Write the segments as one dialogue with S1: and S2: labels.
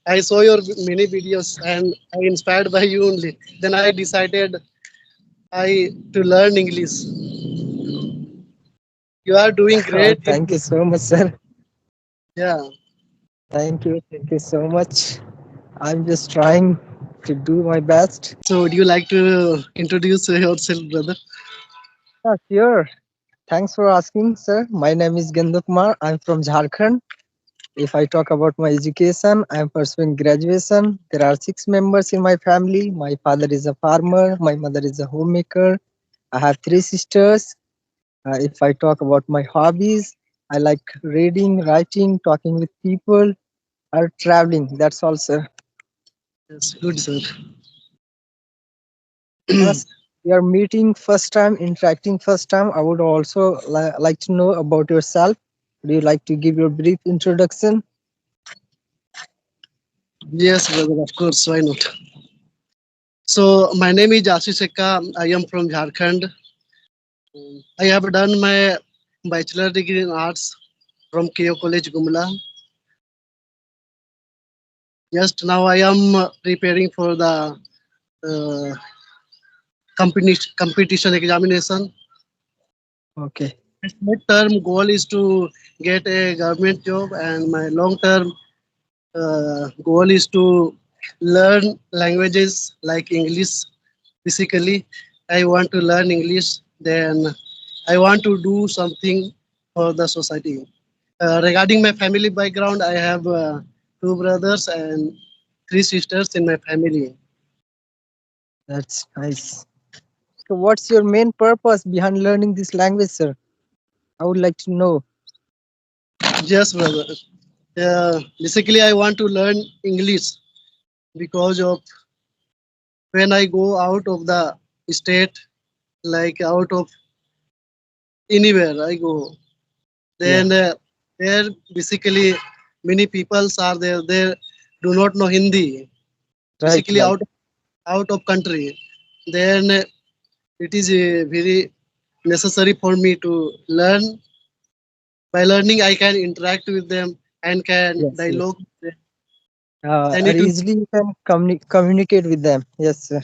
S1: I saw your many videos and I inspired by you only. Then I decided I to learn English. You are doing great in
S2: Thank you
S1: this.
S2: so much, sir.
S1: Yeah.
S2: Thank you so much. I'm just trying to do my best.
S1: So would you like to introduce yourself, brother?
S2: Yeah, sure. Thanks for asking, sir. My name is Gendo Kumar. I'm from Jharkhand. If I talk about my education, I'm pursuing graduation. There are 6 members in my family. My father is a farmer. My mother is a homemaker. I have 3 sisters. If I talk about my hobbies, I like reading, writing, talking with people, or traveling. That's all, sir.
S1: Yes, good sir.
S2: As we are meeting first time, interacting first time, I would also like to know about yourself. Would you like to give your brief introduction?
S1: Yes, brother, of course, why not? So my name is Ashish Ekka. I am from Jharkhand. I have done my bachelor degree in arts from KO College Gumla. Just now I am preparing for the uh, competition examination.
S2: Okay.
S1: My short term goal is to get a government job, and my long term goal is to learn languages like English. Basically, I want to learn English. Then I want to do something for the society. Regarding my family background, I have 2 brothers and 3 sisters in my family.
S2: That's nice. So what's your main purpose behind learning this language, sir? I would like to know.
S1: Yes, brother. Basically, I want to learn English because of when I go out of the state, like out of anywhere I go,
S2: Yeah.
S1: then there basically many peoples are there. They do not know Hindi.
S2: Right,
S1: Basically,
S2: right.
S1: out of country, then it is very necessary for me to learn. By learning, I can interact with them and can
S2: Yes, yes.
S1: dialogue with them, and
S2: Or
S1: it will.
S2: easily you can communicate with them. Yes, sir.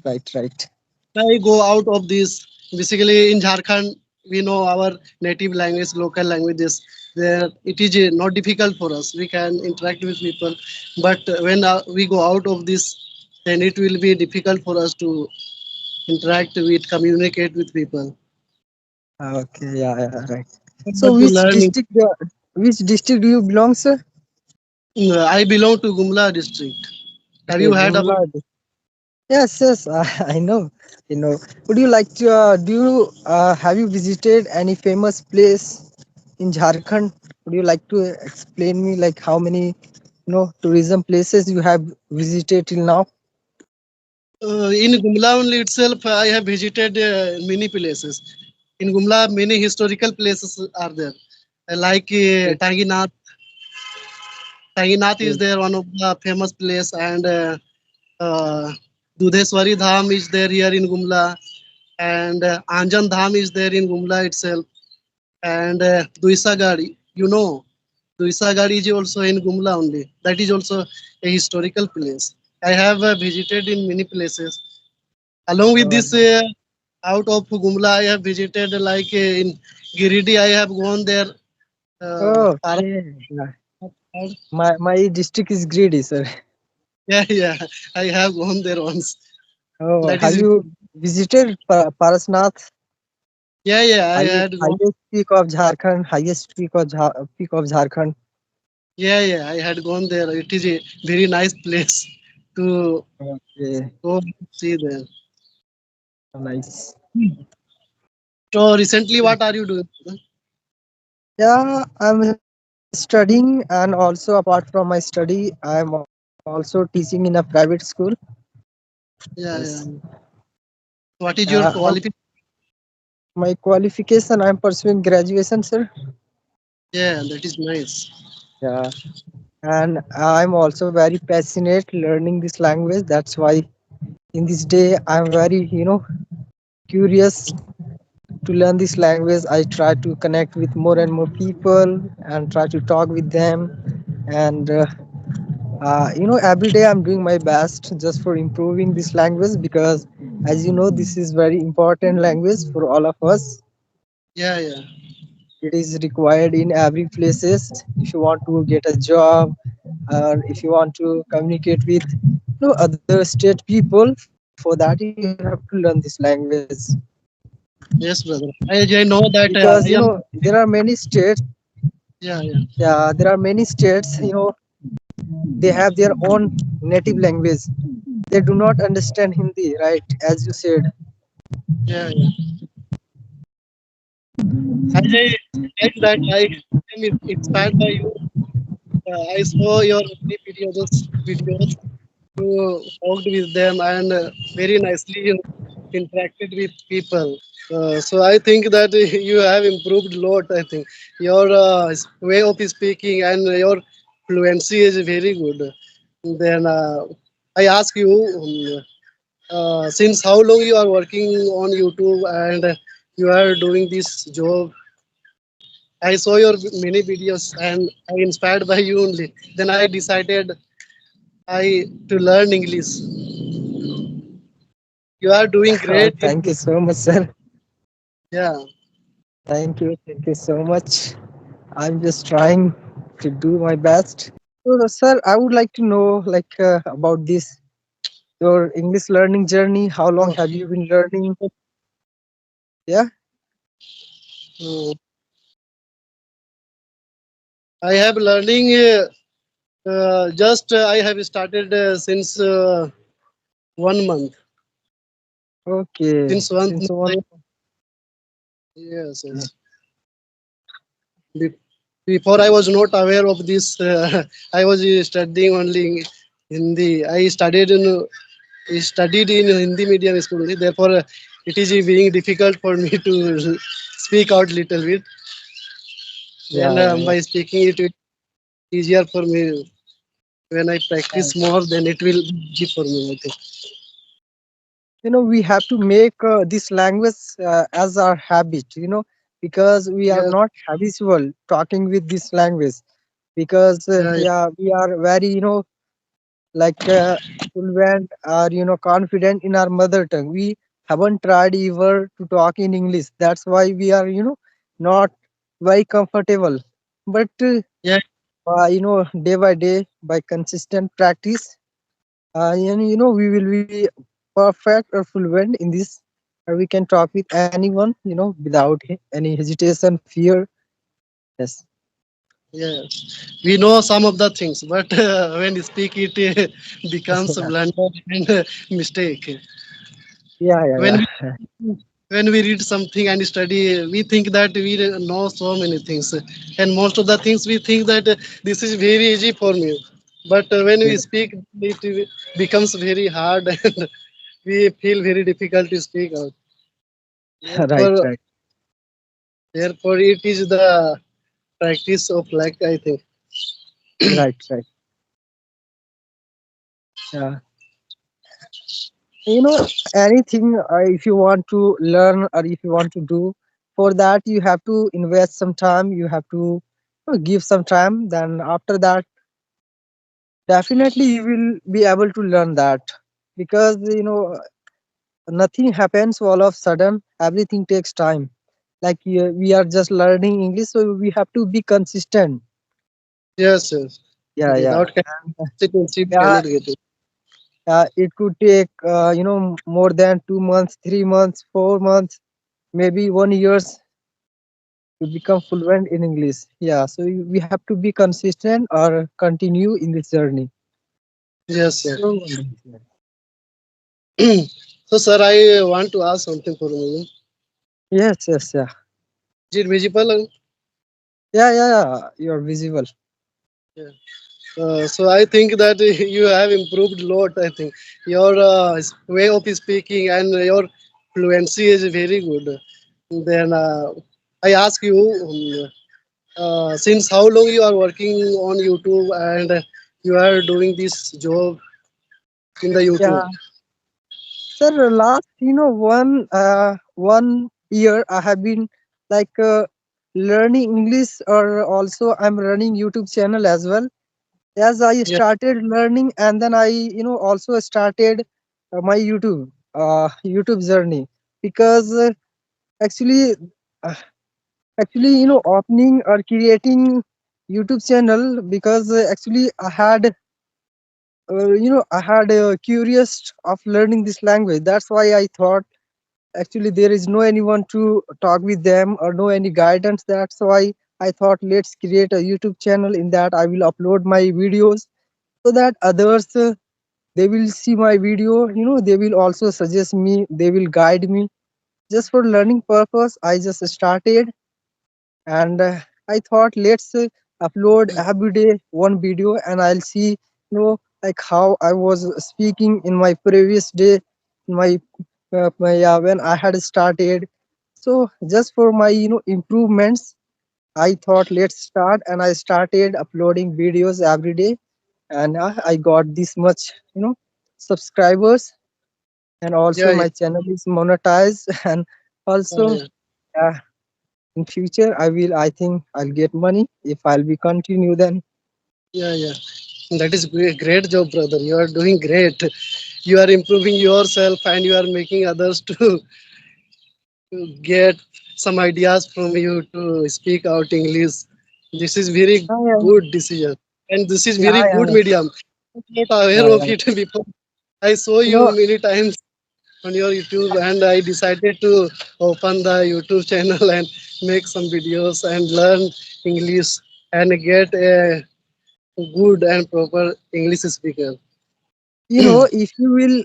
S2: Right, right.
S1: I go out of this. Basically, in Jharkhand, we know our native language, local languages. There, it is not difficult for us. We can interact with people, but when we go out of this, then it will be difficult for us to interact with, communicate with people.
S2: Okay, yeah, yeah, right.
S1: But
S2: So
S1: to learn,
S2: which district do you belong, sir?
S1: I belong to Gumla district. Have
S2: Okay,
S1: you heard about?
S2: Gumla. Yes, yes, I know. You know. Would you like to? Have you visited any famous place in Jharkhand? Would you like to explain me like how many tourism places you have visited till now?
S1: In Gumla only itself, I have visited many places. In Gumla, many historical places are there. Like
S2: Okay.
S1: Tanginath. Tanginath is
S2: Okay.
S1: there, one of the famous place, and uh, Dudheswari Dham is there here in Gumla, and Anjan Dham is there in Gumla itself, and Duisagad, Duisagad is also in Gumla only. That is also a historical place. I have visited in many places. Along with
S2: Uh,
S1: this, out of Gumla, I have visited like in Giridih. I have gone there. Para-
S2: okay. Yeah. My district is Greedy, sir.
S1: yeah, yeah, I have gone there once.
S2: Oh,
S1: That
S2: have
S1: is,
S2: you visited Parasnath?
S1: yeah, yeah, I had gone.
S2: Highest peak of Jharkhand, peak of Jharkhand.
S1: Yeah, yeah, I had gone there. It is a very nice place to
S2: Okay,
S1: go see there.
S2: nice.
S1: So recently, what are you doing?
S2: Yeah, I'm studying, and also apart from my study, I'm also teaching in a private school.
S1: Yeah,
S2: Yes.
S1: yeah. What is your qualification?
S2: My qualification, I'm pursuing graduation, sir.
S1: Yeah, that is nice.
S2: Yeah, and I'm also very passionate learning this language. That's why in this day I'm very, curious to learn this language. I try to connect with more and more people and try to talk with them and every day I'm doing my best just for improving this language, because as you know, this is very important language for all of us.
S1: Yeah, yeah.
S2: It is required in every places if you want to get a job, or if you want to communicate with other state people. For that you have to learn this language,
S1: Yes, brother. I
S2: because
S1: know that I
S2: there
S1: am.
S2: are many states.
S1: Yeah, yeah,
S2: Yeah, there are many states, they have their own native language. They do not understand Hindi, right, as you said.
S1: yeah, yeah. As I said that I am inspired by you. I saw your many videos. You talked with them and very nicely interacted with people. So I think that you have improved a lot. I think your way of speaking and your fluency is very good. Then I ask you, since how long you are working on YouTube and you are doing this job? I saw your many videos and I inspired by you only. Then I decided I to learn English. You are doing great.
S2: Thank you so much, sir.
S1: Yeah.
S2: Thank you so much. I'm just trying to do my best. So, sir, I would like to know about this your English learning journey. How long
S1: Oh,
S2: have you been learning? Yeah.
S1: oh. I have learning. Just I have started since 1 month.
S2: Okay.
S1: Since one
S2: Since
S1: month.
S2: one.
S1: Yes,
S2: Okay.
S1: yes. Be- Before I was not aware of this. I was studying only Hindi. I studied in Hindi medium school. Therefore, it is being difficult for me to speak out little bit. Then
S2: Yeah, yeah, yeah.
S1: by speaking it will be easier for me. When I practice
S2: Right.
S1: more, then it will be easy for me. I think.
S2: We have to make this language as our habit. Because we are
S1: Yes.
S2: not habitual talking with this language. Because
S1: Yeah. Yeah.
S2: yeah, we are very like fluent or confident in our mother tongue. We haven't tried ever to talk in English. That's why we are not very comfortable. But
S1: Yeah.
S2: day by day, by consistent practice, and we will be perfect or fluent in this, or we can talk with anyone without any hesitation, fear. Yes.
S1: Yeah. We know some of the things, but when you speak it becomes a
S2: Yeah,
S1: blunder and mistake.
S2: yeah, yeah,
S1: When we
S2: yeah.
S1: when we read something and study, we think that we know so many things, and most of the things we think that this is very easy for me. But when we
S2: Yeah.
S1: speak, it becomes very hard, and we feel very difficult to speak out.
S2: Right,
S1: Therefore,
S2: right,
S1: therefore, it is the practice of luck, I think.
S2: right, right. Yeah. Anything, if you want to learn or if you want to do, for that you have to invest some time, you have to give some time. Then after that, definitely you will be able to learn that. Because nothing happens all of sudden, everything takes time. Like we are just learning English, so we have to be consistent.
S1: Yes, yes.
S2: Yeah, yeah.
S1: Without consistency, we
S2: Yeah,
S1: cannot get it.
S2: it could take more than 2 months, 3 months, 4 months, maybe 1 years to become fluent in English. Yeah, so we have to be consistent or continue in this journey.
S1: Yes, sir.
S2: So wonderful.
S1: So, sir, I want to ask something for you.
S2: Yes, yes, yeah.
S1: Is it visible?
S2: Yeah, yeah, yeah. You're visible.
S1: Yeah. So I think that you have improved a lot. I think your way of speaking and your fluency is very good. Then I ask you, since how long you are working on YouTube and you are doing this job in the YouTube?
S2: Yeah. Sir, last, 1 year I have been like learning English, or also I'm running YouTube channel as well. as I
S1: Yeah,
S2: started learning, and then I also started my YouTube journey, because actually uh, actually opening or creating YouTube channel, because actually I had curious of learning this language. That's why I thought actually there is no anyone to talk with them or no any guidance. That's why I thought let's create a YouTube channel. In that I will upload my videos, so that others they will see my video, they will also suggest me, they will guide me. Just for learning purpose I just started, and I thought let's upload every day one video, and I'll see like how I was speaking in my previous day, my, when I had started. So just for my improvements, I thought let's start, and I started uploading videos every day, and I got this much subscribers, and also
S1: yeah, yeah,
S2: my channel is monetized. And also
S1: yeah,
S2: uh, in future I think I'll get money if I'll be continue then.
S1: yeah, yeah. That is great job, brother. You are doing great. You are improving yourself and you are making others to get some ideas from you to speak out English. This is very
S2: Yeah, yeah,
S1: good decision. And this is very
S2: yeah,
S1: good
S2: yeah,
S1: medium. I was not aware
S2: yeah,
S1: of
S2: yeah.
S1: it before. I saw
S2: you
S1: you
S2: know
S1: many times on your YouTube and I decided to open the YouTube channel and make some videos and learn English and get a good and proper English speaker.
S2: if you will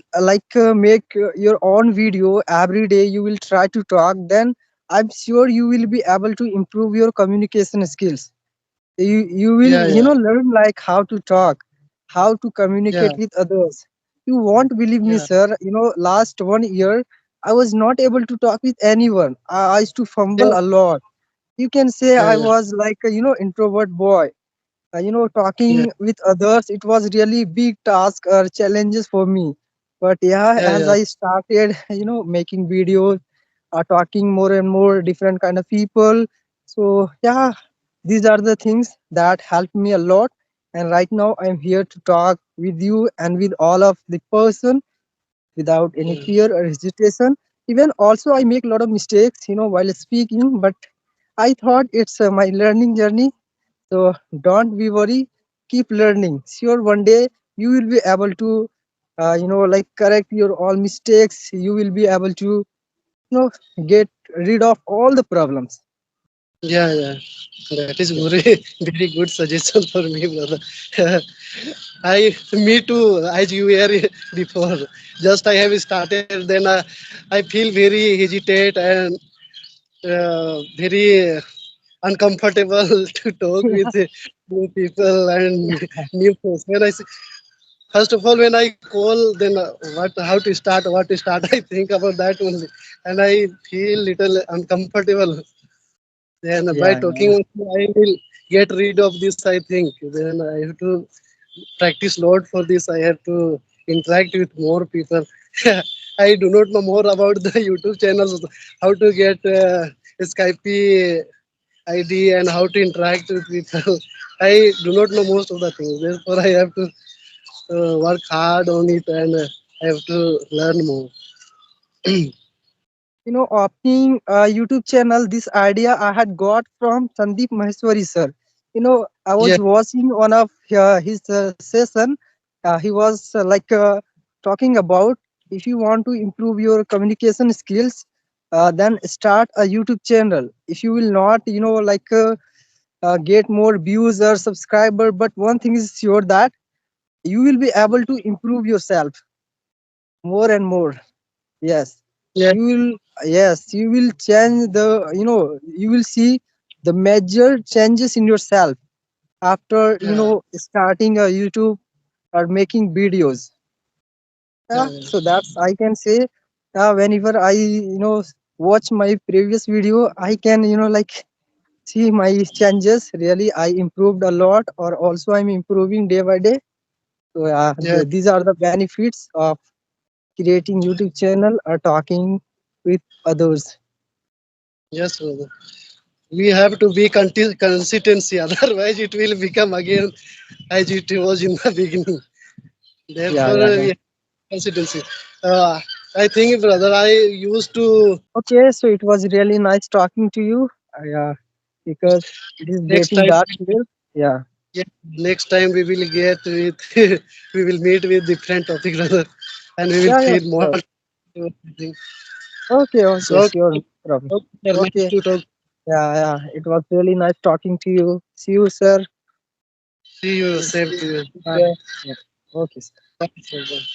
S2: make your own video every day, you will try to talk, then I'm sure you will be able to improve your communication skills. You will
S1: Yeah, yeah,
S2: learn like how to talk, how to
S1: yeah,
S2: communicate with others. You won't believe me,
S1: yeah,
S2: sir. Last 1 year I was not able to talk with anyone. I used to
S1: yeah,
S2: fumble a lot. You can say
S1: yeah,
S2: I
S1: yeah,
S2: was like a introvert boy.
S1: yeah,
S2: Talking with others, it was really big task or challenges for me. But yeah,
S1: yeah,
S2: as
S1: yeah,
S2: I started making videos, talking more and more different kind of people. So yeah, these are the things that helped me a lot. And right now I'm here to talk with you and with all of the person without any
S1: yeah,
S2: fear or hesitation. Even also I make a lot of mistakes while speaking, but I thought it's my learning journey. So don't be worry, keep learning. Sure, one day you will be able to, correct your all mistakes. You will be able to, get rid of all the problems.
S1: yeah, yeah. That is
S2: Yeah.
S1: very very good suggestion for me, brother. Me too. As you were before, just I have started. Then I feel very hesitate and very uncomfortable to talk with new people and new folks. First of all, when I call, then what, how to start, what to start, I think about that only, and I feel little uncomfortable. Then by
S2: Yeah,
S1: talking,
S2: yeah.
S1: also, I will get rid of this. I think then I have to practice lot for this. I have to interact with more people. I do not know more about the YouTube channels, how to get Skype ID and how to interact with people. I do not know most of the things. Therefore, I have to work hard on it and I have to learn more.
S2: Opening a YouTube channel, this idea I had got from Sandeep Maheshwari sir. I
S1: Yeah,
S2: was watching one of his session. He was talking about, if you want to improve your communication skills, then start a YouTube channel. If you will not, get more views or subscriber, but one thing is sure, that you will be able to improve yourself more and more. Yes,
S1: yeah,
S2: you will. Yes, you will change the. You will see the major changes in yourself after
S1: yeah,
S2: starting a YouTube or making videos. Yeah,
S1: yeah,
S2: so that's I can say. Whenever I watch my previous video, I can see my changes. Really, I improved a lot, or also I'm improving day by day. So
S1: yeah.
S2: these are the benefits of creating YouTube channel or talking with others.
S1: Yes, brother. we have to be consistency, otherwise it will become again as it was in the beginning.
S2: Yeah,
S1: Therefore,
S2: yeah,
S1: we
S2: yeah.
S1: have consistency. Uh, I think, brother, I used to
S2: Okay, so it was really nice talking to you. Yeah, because it is
S1: next
S2: getting
S1: time.
S2: dark here. Yeah,
S1: Yeah, next time we will get with we will meet with different topic, brother, and we will
S2: yeah, yeah,
S1: feel more.
S2: sure.
S1: Thing.
S2: Okay,
S1: So,
S2: okay,
S1: okay,
S2: sure, no problem.
S1: sir, nice
S2: Okay,
S1: to talk.
S2: yeah, yeah. It was really nice talking to you. See you, sir.
S1: See you.
S2: See
S1: Same
S2: you.
S1: to you.
S2: Take
S1: Bye.
S2: care. Yeah. Okay, sir.
S1: Bye, sir. Bye.